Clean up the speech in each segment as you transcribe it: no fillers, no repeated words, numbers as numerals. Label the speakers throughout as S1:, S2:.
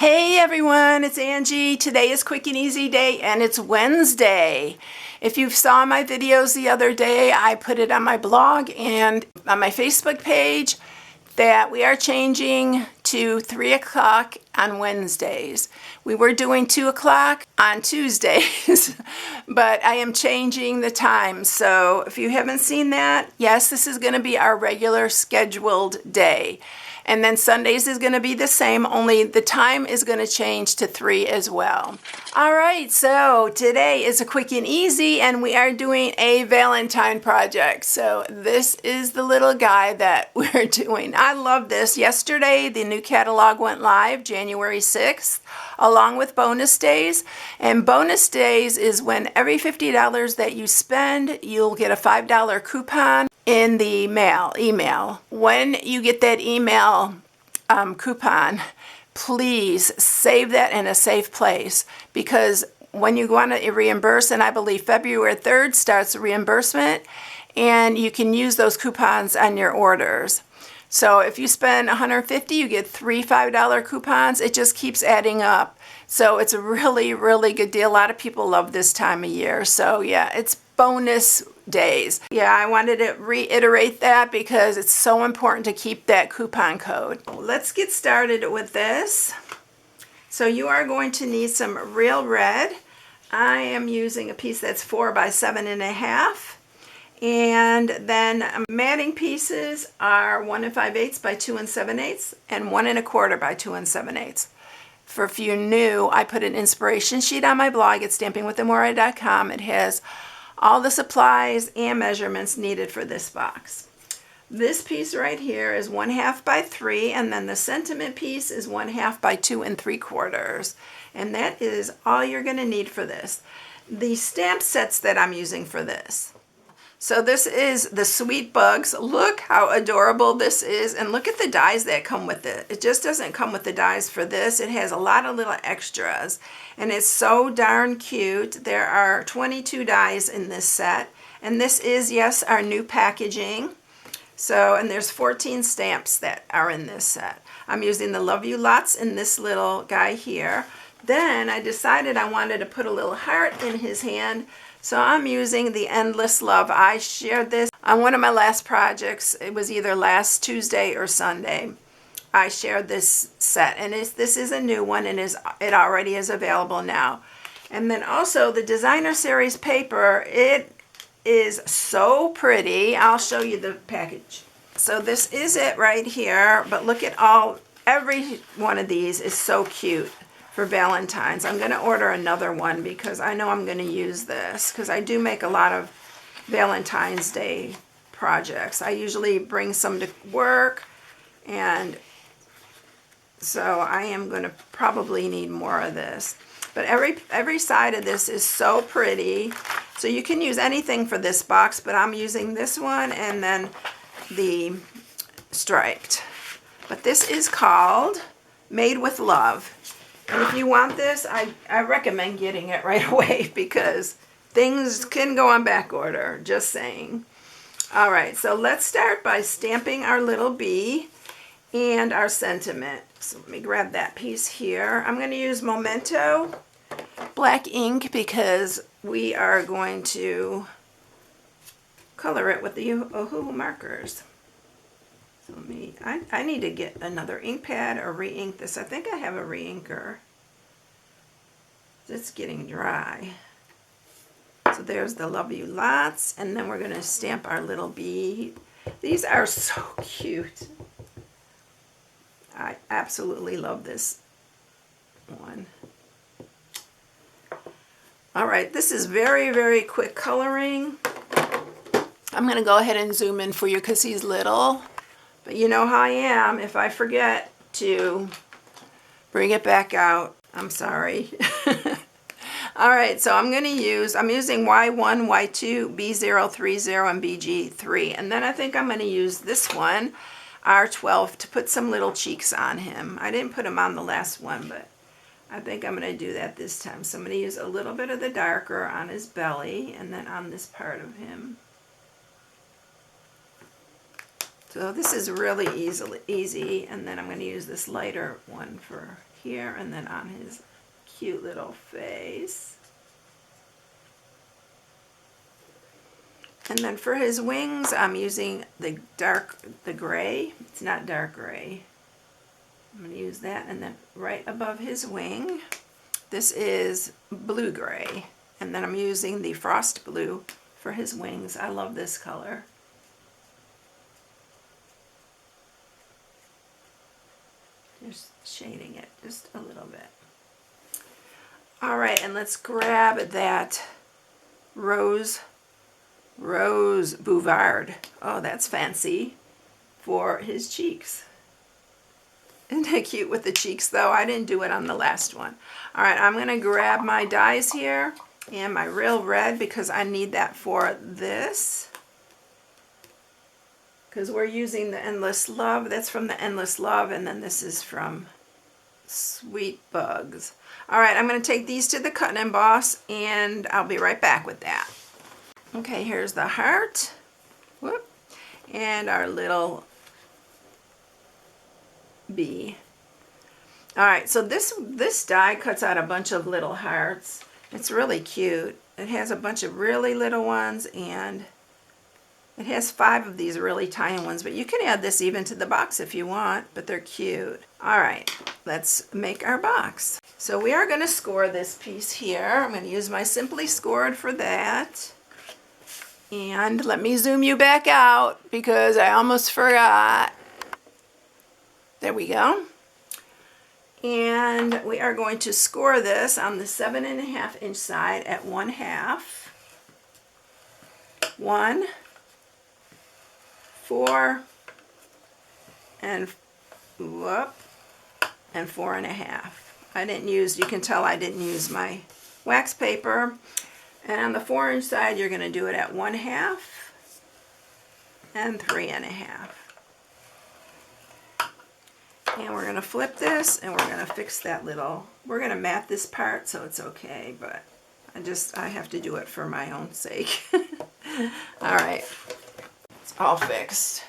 S1: Hey everyone, it's Angie. Today is Quick and Easy Day and it's Wednesday. If you saw my videos the other day, I put it on my blog and on my Facebook page that we are changing to 3 o'clock on Wednesdays. We were doing 2 o'clock on Tuesdays, but I am changing the time. So if you haven't seen that, yes, this is going to be our regular scheduled day. And then Sundays is going to be the same, only the time is going to change to 3 as well. All right, so today is a quick and easy, and we are doing a Valentine project. So this is the little guy that we're doing. I love this. Yesterday, the new catalog went live, January 6th, along with bonus days. And bonus days is when every $50 that you spend, you'll get a $5 coupon in the email. When you get that email coupon, please save that in a safe place, because when you want to reimburse, and I believe February 3rd starts the reimbursement, and you can use those coupons on your orders. So if you spend $150, you get 3 $5 coupons. It just keeps adding up. So it's a really, really good deal. A lot of people love this time of year. So yeah, it's bonus days. Yeah, I wanted to reiterate that because it's so important to keep that coupon code. Let's get started with this. So you are going to need some real red. I am using a piece that's 4 by 7.5. And then matting pieces are 1 5/8 by 2 7/8 and 1 1/4 by 2 7/8. For if you're new, I put an inspiration sheet on my blog at stampingwithamore.com. It has all the supplies and measurements needed for this box. This piece right here is 1/2 by 3, and then the sentiment piece is 1/2 by 2 3/4. And that is all you're going to need for this. The stamp sets that I'm using for this. So this is the Sweet Bugs. Look how adorable this is, and look at the dies that come with it. It just doesn't come with the dies for this. It has a lot of little extras, and it's so darn cute. There are 22 dies in this set, and this is, yes, our new packaging. So, and there's 14 stamps that are in this set. I'm using the Love You Lots in this little guy here. Then I decided I wanted to put a little heart in his hand, so I'm using the Endless Love. I shared this on one of my last projects. It was either last Tuesday or Sunday. I shared this set, and this is a new one, and it already is available now. And then also the Designer Series paper. It is so pretty. I'll show you the package. So this is it right here, but look at every one of these is so cute for Valentine's. I'm going to order another one because I know I'm going to use this, because I do make a lot of Valentine's Day projects. I usually bring some to work, and so I am going to probably need more of this. But every side of this is so pretty. So you can use anything for this box, but I'm using this one and then the striped. But this is called Made with Love. And if you want this, I recommend getting it right away, because things can go on back order, just saying. All right, so let's start by stamping our little bee and our sentiment. So let me grab that piece here. I'm going to use Memento black ink because we are going to color it with the Ohuhu markers. So I need to get another ink pad or re-ink this. I think I have a re-inker. It's getting dry. So there's the Love You Lots, and then we're going to stamp our little bee. These are so cute. I absolutely love this one. All right, this is very, very quick coloring. I'm going to go ahead and zoom in for you because he's little. But you know how I am. If I forget to bring it back out, I'm sorry. All right, so I'm using Y1, Y2, B030, and BG3. And then I think I'm going to use this one, R12, to put some little cheeks on him. I didn't put him on the last one, but I think I'm going to do that this time. So I'm going to use a little bit of the darker on his belly and then on this part of him. So this is really easy, and then I'm going to use this lighter one for here and then on his cute little face. And then for his wings, I'm using the gray. It's not dark gray. I'm going to use that, and then right above his wing, this is blue gray. And then I'm using the frost blue for his wings. I love this color. Just shading it just a little bit. All right, and let's grab that Rose Bouvard. Oh, that's fancy, for his cheeks. Isn't that cute with the cheeks though? I didn't do it on the last one. All right, I'm gonna grab my dyes here and my real red because I need that for this. Because we're using the Endless Love. That's from the Endless Love, and then this is from Sweet Bugs. All right, I'm gonna take these to the cut and emboss, and I'll be right back with that. Okay, here's the heart. Whoop. And our little bee. All right, so this die cuts out a bunch of little hearts. It's really cute. It has a bunch of really little ones, and it has 5 of these really tiny ones, but you can add this even to the box if you want, but they're cute. All right, let's make our box. So we are going to score this piece here. I'm going to use my Simply Scored for that. And let me zoom you back out because I almost forgot. There we go. And we are going to score this on the 7.5 inch side at 1/2. 1, 4, and 4.5. I didn't use, you can tell I didn't use my wax paper. And on the 4 inch side, you're going to do it at 1/2 and 3.5. And we're going to flip this, and we're going to fix that little, we're going to mat this part so it's okay, but I have to do it for my own sake. All right, it's all fixed.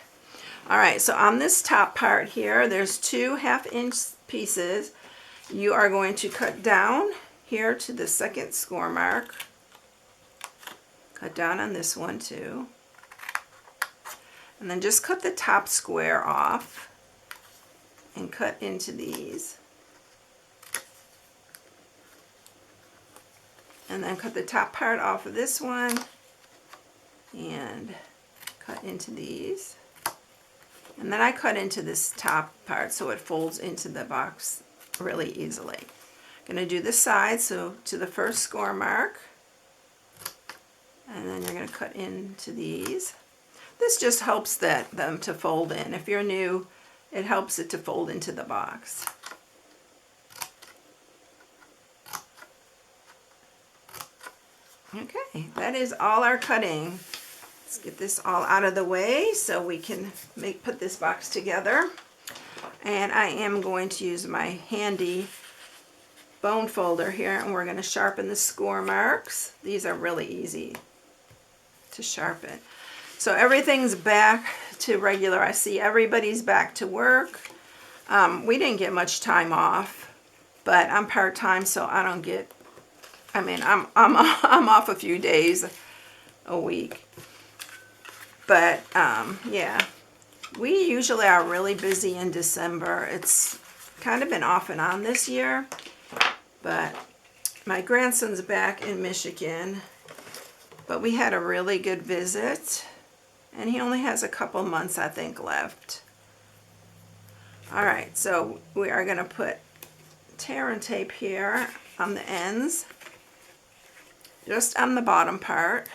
S1: All right, so on this top part here, there's 2 1/2 inch pieces. You are going to cut down here to the second score mark. Cut down on this one too. And then just cut the top square off and cut into these. And then cut the top part off of this one and cut into these. And then I cut into this top part so it folds into the box really easily. I'm going to do the side, so to the first score mark. And then you're going to cut into these. This just helps them to fold in. If you're new, it helps it to fold into the box. Okay, that is all our cutting. Let's get this all out of the way so we can put this box together. And I am going to use my handy bone folder here, and we're going to sharpen the score marks. These are really easy to sharpen. So everything's back to regular. I see everybody's back to work. We didn't get much time off, but I'm part-time, so I don't get, I mean, I'm off a few days a week. But yeah, we usually are really busy in December. It's kind of been off and on this year, but my grandson's back in Michigan, but we had a really good visit, and he only has a couple months, I think, left. All right, so we are going to put tear and tape here on the ends, just on the bottom part.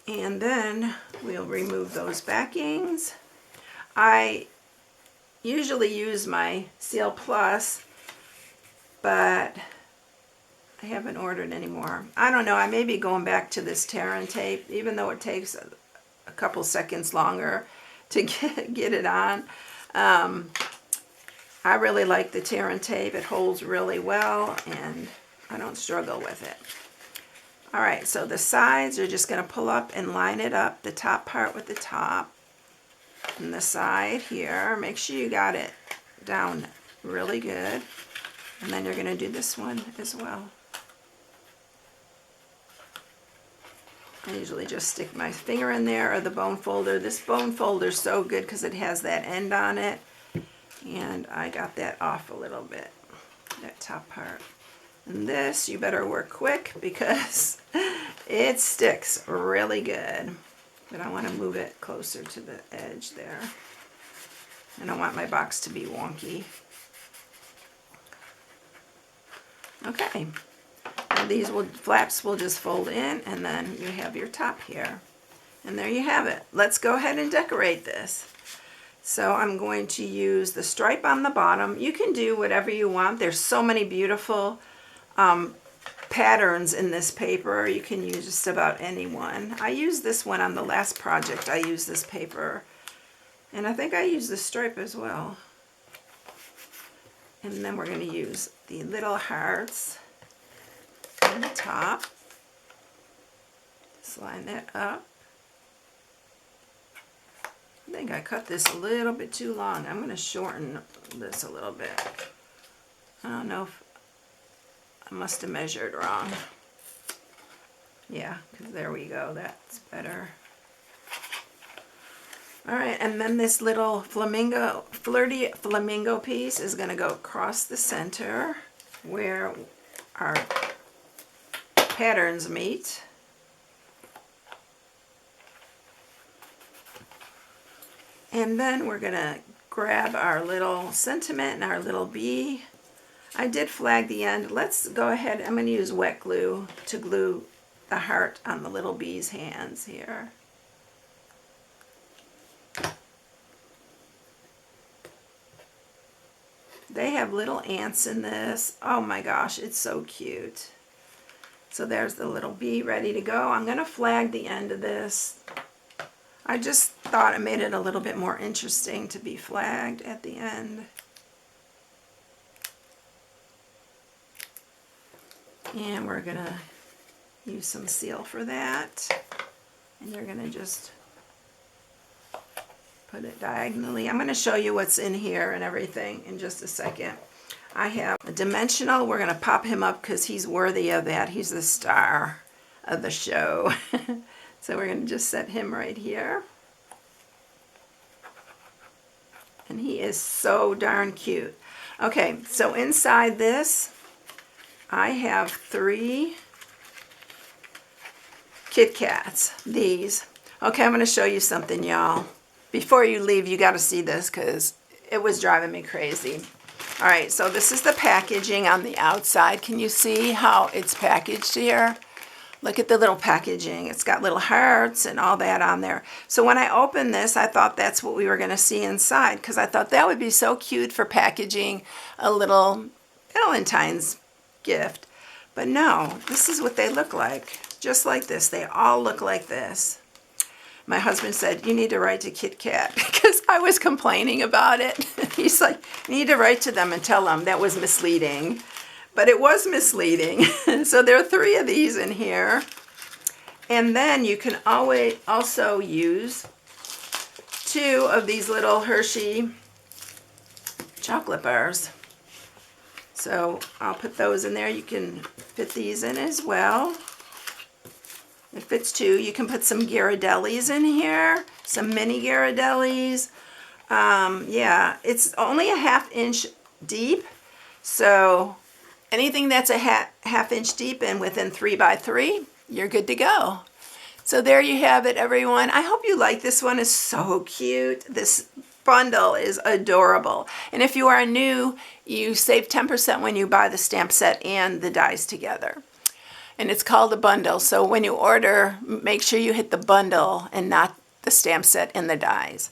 S1: And then we'll remove those backings. I usually use my Seal Plus, but I haven't ordered anymore. I don't know, I may be going back to this tear and tape, even though it takes a couple seconds longer to get it on. I really like the tear and tape. It holds really well, and I don't struggle with it. All right, so the sides are just going to pull up and line it up, the top part with the top. And the side here, make sure you got it down really good. And then you're going to do this one as well. I usually just stick my finger in there or the bone folder. This bone folder is so good because it has that end on it. And I got that off a little bit, that top part. And this, you better work quick because it sticks really good. But I want to move it closer to the edge there. I don't want my box to be wonky. Okay. And these flaps will just fold in, and then you have your top here. And there you have it. Let's go ahead and decorate this. So I'm going to use the stripe on the bottom. You can do whatever you want. There's so many beautiful patterns in this paper. You can use just about any one. I used this one on the last project. I used this paper. And I think I used the stripe as well. And then we're going to use the little hearts on the top. Just line that up. I think I cut this a little bit too long. I'm going to shorten this a little bit. I don't know if I must have measured wrong. Yeah, because there we go. That's better. All right, and then this little flirty flamingo piece is going to go across the center where our patterns meet. And then we're going to grab our little sentiment and our little bee. I did flag the end. Let's go ahead. I'm going to use wet glue to glue the heart on the little bee's hands here. They have little ants in this. Oh my gosh, it's so cute. So there's the little bee ready to go. I'm going to flag the end of this. I just thought it made it a little bit more interesting to be flagged at the end. And we're going to use some seal for that. And you're going to just put it diagonally. I'm going to show you what's in here and everything in just a second. I have a dimensional. We're going to pop him up because he's worthy of that. He's the star of the show. So we're going to just set him right here. And he is so darn cute. Okay, so inside this, I have 3 Kit Kats. These. Okay, I'm going to show you something, y'all. Before you leave, you got to see this because it was driving me crazy. All right, so this is the packaging on the outside. Can you see how it's packaged here? Look at the little packaging. It's got little hearts and all that on there. So when I opened this, I thought that's what we were going to see inside because I thought that would be so cute for packaging a little Valentine's gift. But no, this is what they look like. Just like this. They all look like this. My husband said, you need to write to Kit Kat because I was complaining about it. He's like, you need to write to them and tell them that was misleading. But it was misleading. So there are 3 of these in here. And then you can always also use 2 of these little Hershey chocolate bars. So I'll put those in there. You can fit these in as well. It fits 2. You can put some Ghirardellis in here, some mini Ghirardellis. Yeah, it's only a 1/2 inch deep. So anything that's a half inch deep and within 3 by 3, you're good to go. So there you have it, everyone. I hope you like this one. It's so cute. This bundle is adorable. And if you are new, you save 10% when you buy the stamp set and the dies together. And it's called a bundle. So when you order, make sure you hit the bundle and not the stamp set and the dies.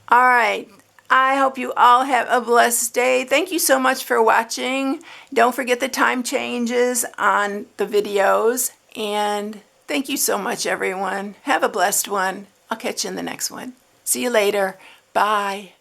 S1: All right. I hope you all have a blessed day. Thank you so much for watching. Don't forget the time changes on the videos. And thank you so much, everyone. Have a blessed one. I'll catch you in the next one. See you later. Bye.